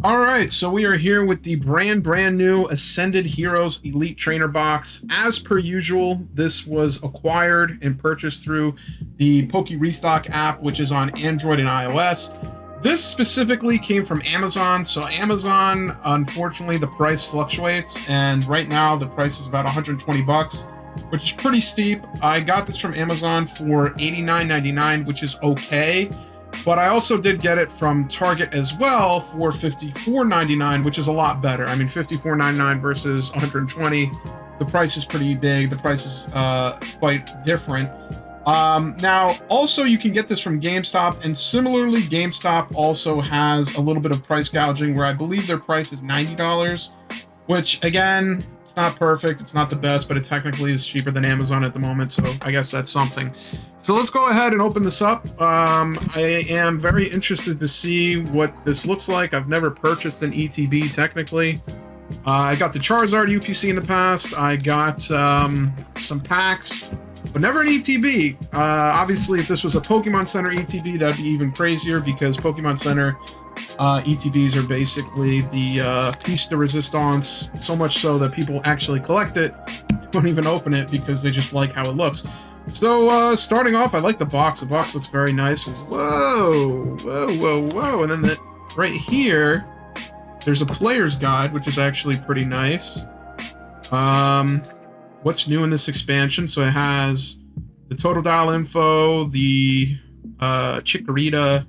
All right, so we are here with the brand new Ascended Heroes Elite Trainer box. As per usual, this was acquired and purchased through the Poke Restock app, which is on Android and iOS. This specifically came from Amazon. So Amazon, unfortunately, the price fluctuates, and right now the price is about 120 bucks, which is pretty steep. I got this from Amazon for $89.99, which is okay. But I also did get it from Target as well for $54.99, which is a lot better. I mean, $54.99 versus $120. The price is pretty big. The price is quite different. Now, also, you can get this from GameStop, and similarly, GameStop also has a little bit of price gouging where I believe their price is $90, which, again, it's not perfect. It's not the best, but it technically is cheaper than Amazon at the moment, so I guess that's something. So let's go ahead and open this up. I am very interested to see what this looks like. I've never purchased an ETB, technically. I got the Charizard UPC in the past. I got some packs, but never an ETB. Obviously, if this was a Pokemon Center ETB, that'd be even crazier, because Pokemon Center ETBs are basically the piece de resistance, so much so that people actually collect it, don't even open it because they just like how it looks. So starting off, I like the box. The box looks very nice. Whoa, whoa, whoa, whoa. And then right here, there's a player's guide, which is actually pretty nice. What's new in this expansion? So it has the total dial info, the Chikorita,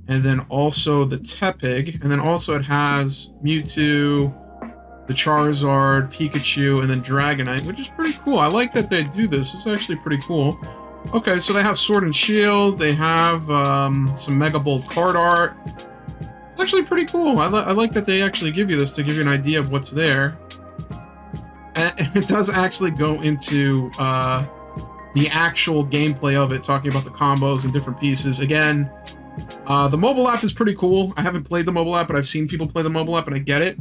and then also the Tepig, and then also it has Mewtwo, the Charizard, Pikachu, and then Dragonite, which is pretty cool. I like that they do this. It's actually pretty cool. Okay, so they have Sword and Shield. They have some Mega Bolt card art. It's actually pretty cool. I like that they actually give you this to give you an idea of what's there. And it does actually go into the actual gameplay of it, talking about the combos and different pieces. Again, the mobile app is pretty cool. I haven't played the mobile app, but I've seen people play the mobile app, and I get it.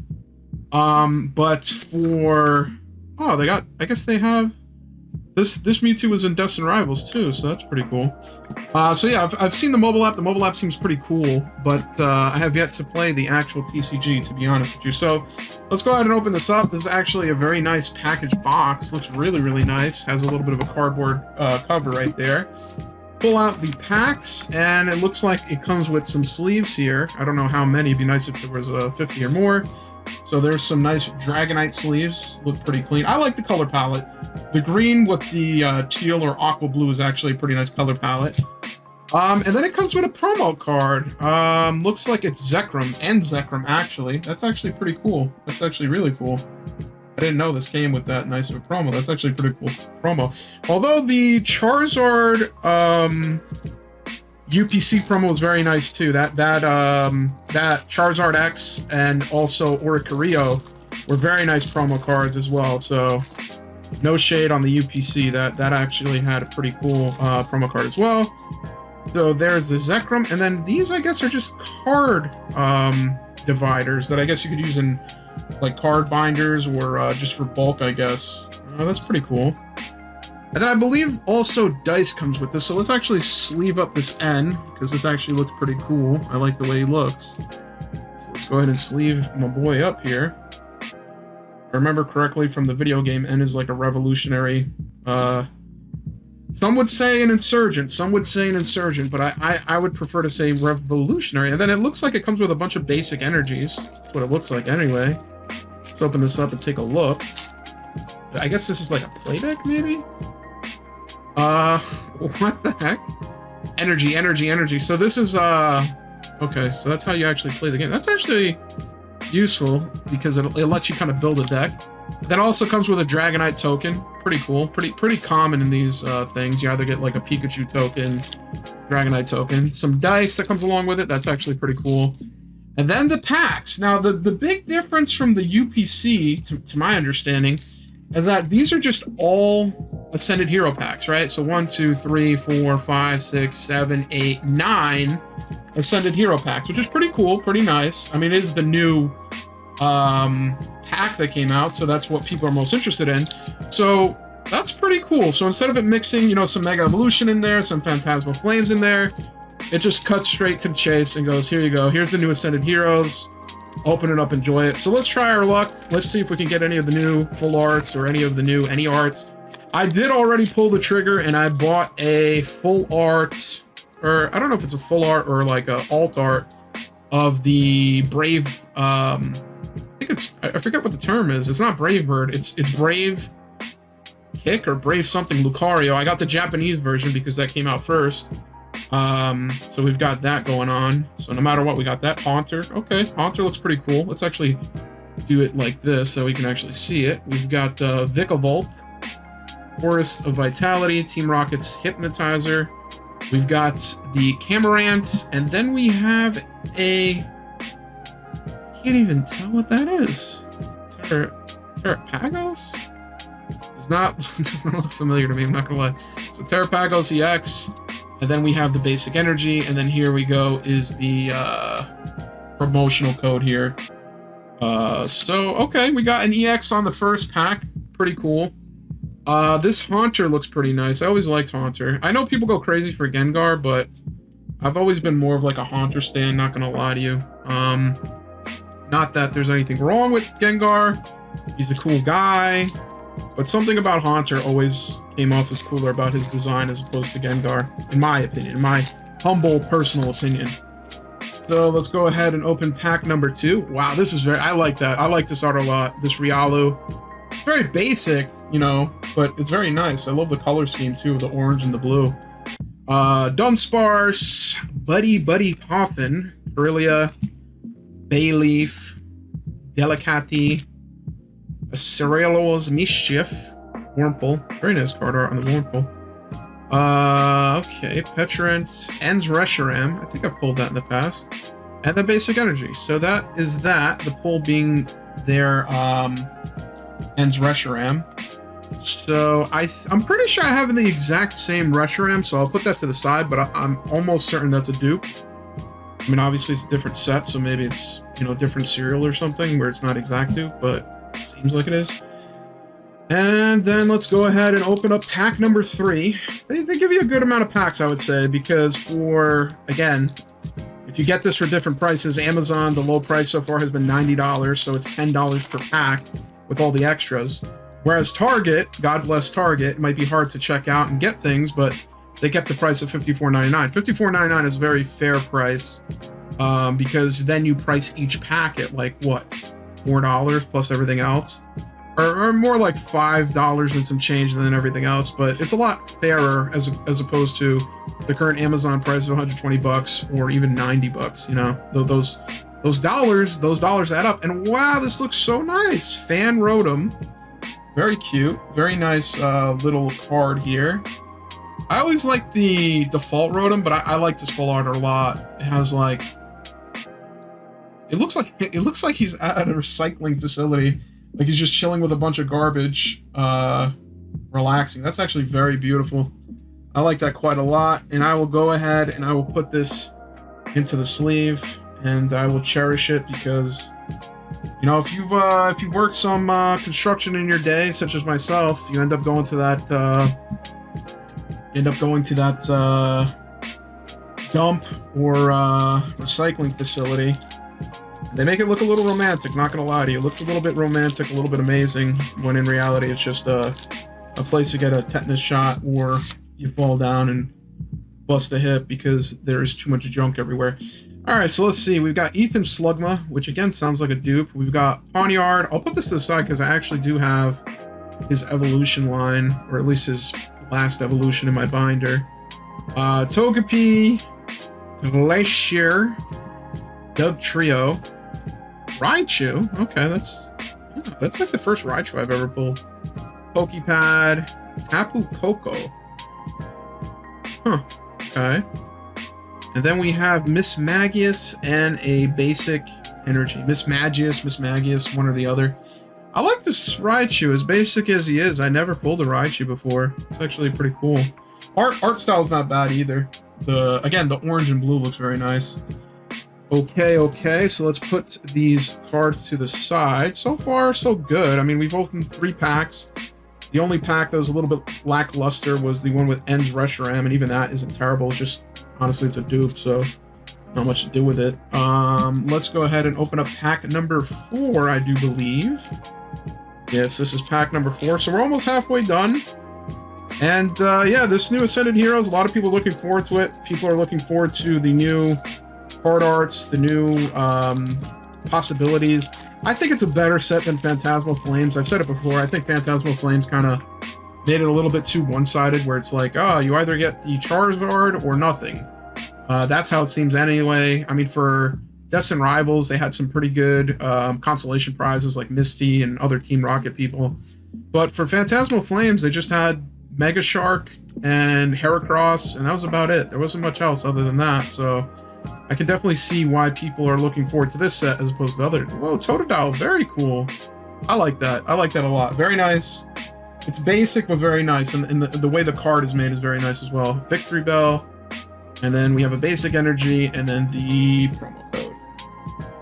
But for... Oh, they got... I guess they have... This Mewtwo was in Destined Rivals, too, so that's pretty cool. So yeah, I've seen the mobile app. The mobile app seems pretty cool, but I have yet to play the actual TCG, to be honest with you. So let's go ahead and open this up. This is actually a very nice packaged box. Looks really, really nice. Has a little bit of a cardboard cover right there. Pull out the packs, and it looks like it comes with some sleeves here. I don't know how many. It'd be nice if there was 50 or more. So there's some nice Dragonite sleeves. Look pretty clean. I like the color palette. The green with the teal or aqua blue is actually a pretty nice color palette. And then it comes with a promo card. Looks like it's Zekrom, and Zekrom, actually. That's actually pretty cool. That's actually really cool. I didn't know this came with that nice of a promo. That's actually a pretty cool promo. Although the Charizard UPC promo was very nice too. That Charizard X and also Oricorio were very nice promo cards as well. So no shade on the UPC. That actually had a pretty cool promo card as well. So there's the Zekrom, and then these, I guess, are just card dividers that I guess you could use in like card binders or just for bulk, I guess. That's pretty cool. And then I believe also dice comes with this, so let's actually sleeve up this N, because this actually looks pretty cool. I like the way he looks. So let's go ahead and sleeve my boy up here. If I remember correctly from the video game, N is like a revolutionary, some would say an insurgent, some would say an insurgent, but I would prefer to say revolutionary. And then it looks like it comes with a bunch of basic energies. That's what it looks like anyway. Let's open this up and take a look. I guess this is like a play deck, maybe? What the heck? Energy, energy, energy. So this is, okay, so that's how you actually play the game. That's actually useful, because it lets you kind of build a deck. That also comes with a Dragonite token. Pretty cool. Pretty common in these things. You either get like a Pikachu token, Dragonite token, some dice that comes along with it. That's actually pretty cool. And then the packs. Now, the big difference from the UPC, to my understanding, is that these are just all Ascended Hero packs, right? So 1, 2, 3, 4, 5, 6, 7, 8, 9 Ascended Hero packs, which is pretty cool, pretty nice. I mean, it is the new pack that came out, so that's what people are most interested in. So that's pretty cool. So instead of it mixing, you know, some Mega Evolution in there, some Phantasmal Flames in there, it just cuts straight to the chase and goes, here you go. Here's the new Ascended Heroes. open it up, enjoy it. So let's try our luck. Let's see if we can get any of the new full arts or any of the new any arts. I did already pull the trigger and I bought a full art, or I don't know if it's a full art or like a alt art of the Brave, I think it's, I forget what the term is. It's not Brave Bird, it's Brave Kick or Brave something Lucario. I got the Japanese version because that came out first. So we've got that going on. So no matter what, we got that. Haunter. Okay, Haunter looks pretty cool. Let's actually do it like this so we can actually see it. We've got Vikavolt, Forest of Vitality, Team Rocket's Hypnotizer. We've got the Camarant, and then we have a... I can't even tell what that is. Terrapagos? Does not look familiar to me, I'm not gonna lie. So Terrapagos EX, and then we have the basic energy, and then here we go is the promotional code here. So okay, we got an EX on the first pack, pretty cool. This Haunter looks pretty nice. I always liked Haunter. I know people go crazy for Gengar, but I've always been more of like a Haunter stan, not gonna lie to you. Not that there's anything wrong with Gengar. He's a cool guy, but something about Haunter always came off as cooler about his design as opposed to Gengar, in my opinion, in my humble personal opinion. So let's go ahead and open pack number 2. Wow, this is very, I like that. I like this art a lot. This Riolu. It's very basic, you know, but it's very nice. I love the color scheme too, the orange and the blue. Dunsparce, Buddy Poffin, Corellia, Bayleaf, Delicati, Cerello's Mischief, Wurmple. Very nice card art on the Wurmple. Okay, Petrant, Ens Reshiram. I think I've pulled that in the past. And the basic energy. So that is that. The pull being their Ens Reshiram. So I'm pretty sure I have the exact same Reshiram, so I'll put that to the side, but I'm almost certain that's a dupe. I mean, obviously it's a different set, so maybe it's, you know, different cereal or something where it's not exact dupe, but it seems like it is. And then let's go ahead and open up pack number 3. They give you a good amount of packs, I would say, because for, again, if you get this for different prices, Amazon, the low price so far has been $90, so it's $10 per pack with all the extras. Whereas Target, God bless Target, it might be hard to check out and get things, but they kept the price of $54.99. $54.99 is a very fair price, because then you price each pack at like, what, $4 plus everything else? Or more like $5 and some change and then everything else, but it's a lot fairer as opposed to the current Amazon price of $120 or even $90, you know? Those dollars add up, and wow, this looks so nice. Fan Rotom. Very cute, very nice little card here. I always like the default Rotom, but I like this full art a lot. It has like, it looks like he's at a recycling facility, like he's just chilling with a bunch of garbage, relaxing. That's actually very beautiful. I like that quite a lot, and I will go ahead and I will put this into the sleeve, and I will cherish it because, you know, if you've worked some construction in your day, such as myself, you end up going to that dump or recycling facility. They make it look a little romantic, not gonna lie to you. It looks a little bit romantic, a little bit amazing, when in reality it's just a place to get a tetanus shot, or you fall down and bust a hip because there is too much junk everywhere. Alright, so let's see. We've got Ethan Slugma, which again sounds like a dupe. We've got Pawniard. I'll put this to the side because I actually do have his evolution line, or at least his last evolution in my binder. Togepi, Glacier, Dugtrio, Raichu. Okay, that's like the first Raichu I've ever pulled. Pokepad, Tapu Koko. Huh. Okay. And then we have Miss Magius and a basic energy. Miss Magius, one or the other. I like this Raichu, as basic as he is. I never pulled a Raichu before. It's actually pretty cool. Art style's not bad either. Again, the orange and blue looks very nice. Okay, so let's put these cards to the side. So far, so good. I mean, we've opened 3 packs. The only pack that was a little bit lackluster was the one with Ens Reshiram, and even that isn't terrible. It's just, honestly, it's a dupe, so not much to do with it. Let's go ahead and open up pack number 4, I do believe. Yes, this is pack number 4, so we're almost halfway done. And yeah, this new Ascended Heroes, a lot of people are looking forward to it. People are looking forward to the new card arts, the new possibilities. I think it's a better set than Phantasmal Flames. I've said it before. I think Phantasmal Flames kind of made it a little bit too one-sided, where it's like, oh, you either get the Charizard or nothing. That's how it seems anyway. I mean, for Destined Rivals, they had some pretty good consolation prizes like Misty and other Team Rocket people. But for Phantasmal Flames, they just had Mega Shark and Heracross, and that was about it. There wasn't much else other than that, so I can definitely see why people are looking forward to this set as opposed to the other. Whoa, Totodile, very cool. I like that. I like that a lot. Very nice. It's basic, but very nice, and the way the card is made is very nice as well. Victory Bell, and then we have a basic energy, and then the promo code.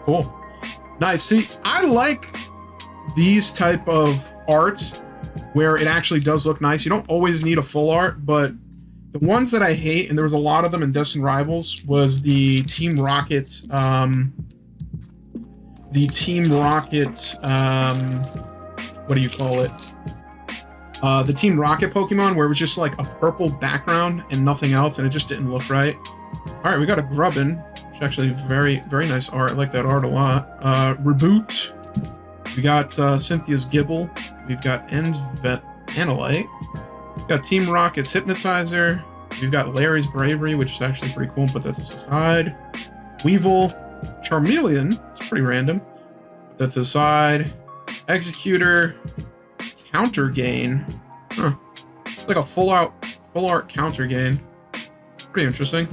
Cool. Nice. See, I like these type of arts where it actually does look nice. You don't always need a full art, but the ones that I hate, and there was a lot of them in Destined Rivals, was the Team Rocket, what do you call it? The Team Rocket Pokemon, where it was just like a purple background and nothing else, and it just didn't look right. All right, we got a Grubbin, which is actually very, very nice art. I like that art a lot. Reboot. We got Cynthia's Gibble. We've got En's Analyte. We've got Team Rocket's Hypnotizer. We've got Larry's Bravery, which is actually pretty cool. Put that to the side. Weevil. Charmeleon. It's pretty random. Put that to the side. Executor. Counter Gain. Huh. It's like a full art counter gain. Pretty interesting.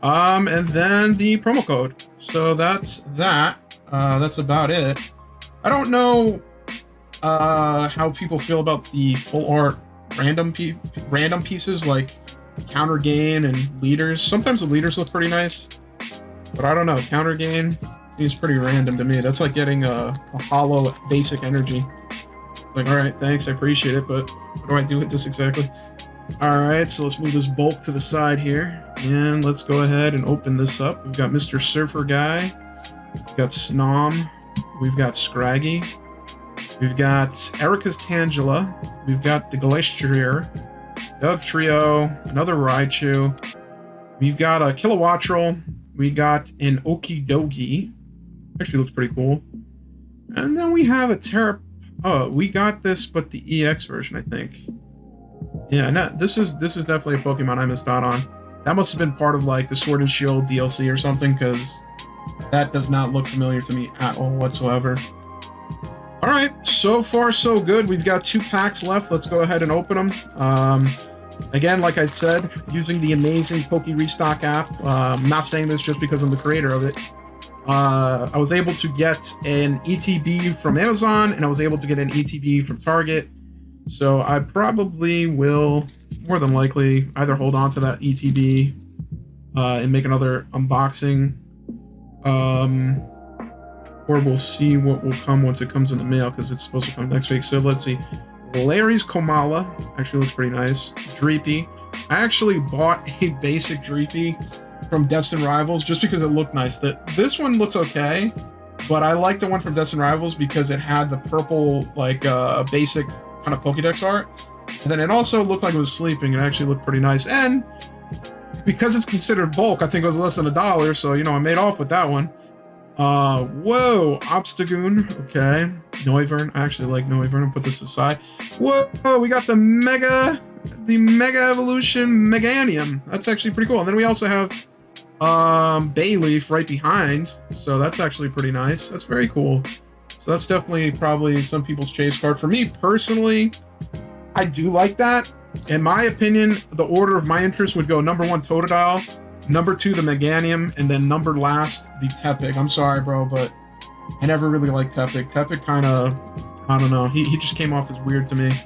And then the promo code. So that's that. That's about it. I don't know how people feel about the full art random pieces like Counter Gain and Leaders. Sometimes the Leaders look pretty nice, but I don't know. Counter Gain seems pretty random to me. That's like getting a hollow basic energy. Like, all right, thanks, I appreciate it, but what do I do with this exactly? All right, so let's move this bulk to the side here, and let's go ahead and open this up. We've got Mr. Surfer Guy, we've got Snom, we've got Scraggy, we've got Erica's Tangela, we've got the Glacier, Doug Trio, another Raichu, we've got a Kilowattrel, we got an Okidogi, actually looks pretty cool, and then we have a Oh, we got this, but the EX version, I think. Yeah, no, this is definitely a Pokemon I missed out on. That must have been part of like the Sword and Shield DLC or something, because that does not look familiar to me at all whatsoever. All right, so far so good. We've got 2 packs left. Let's go ahead and open them. Again, like I said, using the amazing Poke Restock app. I'm not saying this just because I'm the creator of it. I was able to get an ETB from Amazon, and I was able to get an ETB from Target. So I probably will, more than likely, either hold on to that ETB and make another unboxing, or we'll see what will come once it comes in the mail, because it's supposed to come next week. So let's see. Larry's Komala actually looks pretty nice. Dreepy. I actually bought a basic Dreepy from Destined Rivals just because it looked nice. This one looks okay, but I like the one from Destined Rivals because it had the purple, like, basic kind of Pokédex art, and then it also looked like it was sleeping. It actually looked pretty nice, and because it's considered bulk, I think it was less than $1, so, you know, I made off with that one. Whoa, Obstagoon, okay. Noivern, I actually like Noivern. I'll put this aside. Whoa, we got the Mega Evolution Meganium. That's actually pretty cool. And then we also have Bayleaf right behind, so that's actually pretty nice. That's very cool. So that's definitely probably some people's chase card. For me personally, I do like that. In my opinion, the order of my interest would go number 1 Totodile, number 2 the Meganium, and then number last the Tepig. I'm sorry, bro, but I never really liked Tepig. Tepig kind of, I don't know, he just came off as weird to me.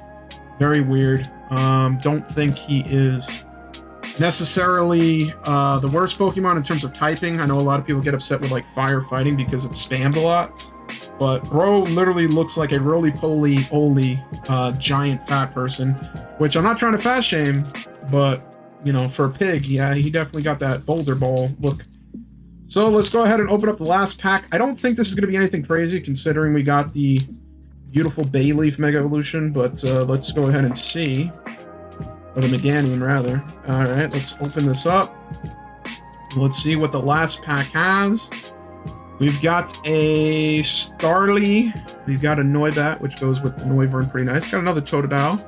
Very weird. Don't think he is necessarily the worst Pokemon in terms of typing. I know a lot of people get upset with like fire fighting because it's spammed a lot, but bro literally looks like a roly-poly oly giant fat person, which I'm not trying to fat shame, but you know, for a pig, yeah, he definitely got that boulder ball look. So let's go ahead and open up the last pack. I don't think this is going to be anything crazy considering we got the beautiful Bayleaf Mega Evolution, but let's go ahead and see. Or the Meganium, rather. Alright, let's open this up. Let's see what the last pack has. We've got a Starly. We've got a Noibat, which goes with the Noivern, pretty nice. Got another Totodile,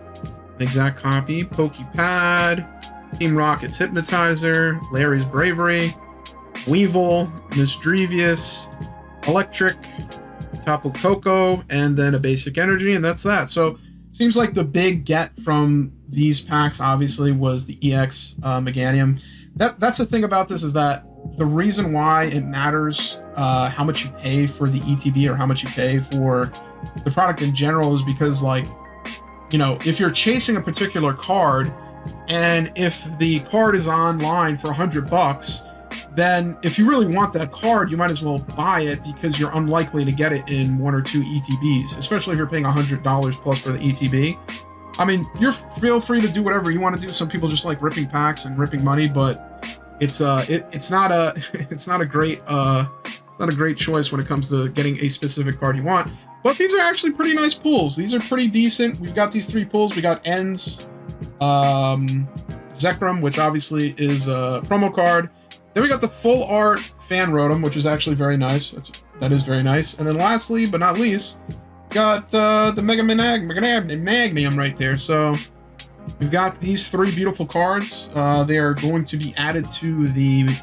an exact copy. Pokepad, Team Rocket's Hypnotizer, Larry's Bravery, Weevil, Misdrevious, Electric, Tapu Koko, and then a Basic Energy, and that's that. So, seems like the big get from these packs, obviously, was the EX Meganium. That's the thing about this, is that the reason why it matters how much you pay for the ETB or how much you pay for the product in general is because, like, you know, if you're chasing a particular card and if the card is online for $100, then if you really want that card, you might as well buy it because you're unlikely to get it in 1 or 2 ETBs, especially if you're paying $100 plus for the ETB. I mean, feel free to do whatever you want to do. Some people just like ripping packs and ripping money, but it's not a great choice when it comes to getting a specific card you want. But these are actually pretty nice pulls. These are pretty decent. We've got these 3 pulls. We got Ends, Zekrom, which obviously is a promo card. Then we got the full art Fan Rotom, which is actually very nice. That is very nice. And then lastly, but not least, got the Mega Magnum right there. So we've got these 3 beautiful cards. They are going to be added to the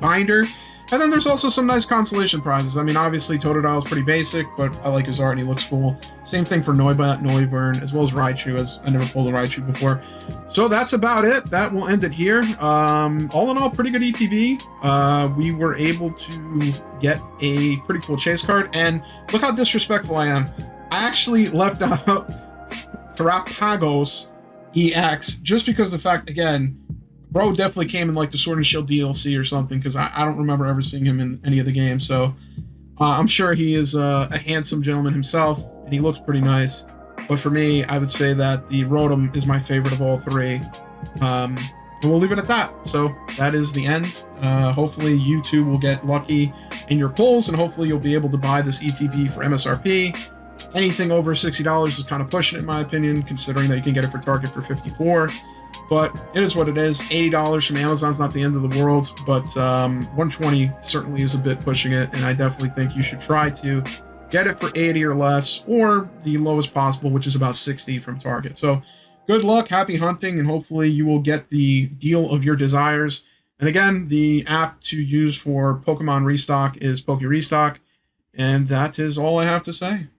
binder. And then there's also some nice consolation prizes. I mean, obviously, Totodile is pretty basic, but I like his art and he looks cool. Same thing for Noibat, Noivern, as well as Raichu, as I never pulled a Raichu before. So that's about it. That will end it here. All in all, pretty good ETB. We were able to get a pretty cool chase card. And look how disrespectful I am. I actually left out Terapagos EX just because of the fact, again, bro definitely came in like the Sword and Shield DLC or something, because I don't remember ever seeing him in any of the games. So I'm sure he is a handsome gentleman himself, and he looks pretty nice. But for me, I would say that the Rotom is my favorite of all 3. And we'll leave it at that. So that is the end. Hopefully you too will get lucky in your pulls, and hopefully you'll be able to buy this ETB for MSRP. Anything over $60 is kind of pushing it, in my opinion, considering that you can get it for Target for $54. But it is what it is. $80 from Amazon's not the end of the world, but $120 certainly is a bit pushing it, and I definitely think you should try to get it for $80 or less, or the lowest possible, which is about $60 from Target. So good luck, happy hunting, and hopefully you will get the deal of your desires. And again, the app to use for Pokemon Restock is Poke Restock, and that is all I have to say.